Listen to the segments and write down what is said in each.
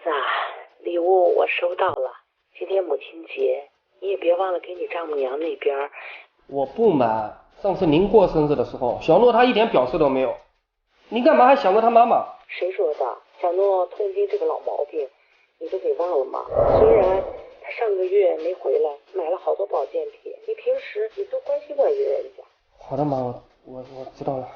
子啊，礼物我收到了。今天母亲节，你也别忘了给你丈母娘那边。我不买，上次您过生日的时候，小诺他一点表示都没有。您干嘛还想着他妈妈？谁说的？小诺痛经这个老毛病，你都给忘了吗？虽然他上个月没回来，买了好多保健品，你平时你多关心关心人家。好的妈，我知道了。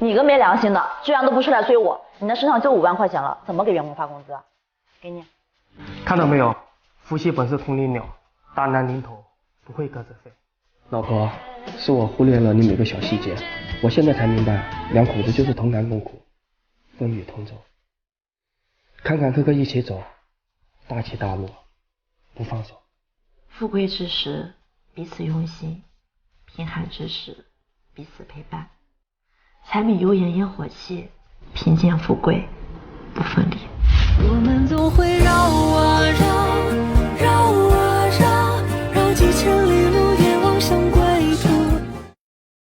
你个没良心的，居然都不出来催我！你那身上就5万块钱了，怎么给员工发工资啊？给你。看到没有？夫妻本是同林鸟，大难临头不会各自飞。老婆，是我忽略了你每个小细节，我现在才明白，两口子就是同甘共苦，风雨同舟，坎坎坷坷一起走，大起大落不放手。富贵之时彼此用心，贫寒之时彼此陪伴。柴米油盐烟火气，贫贱富贵不分离。我们总会让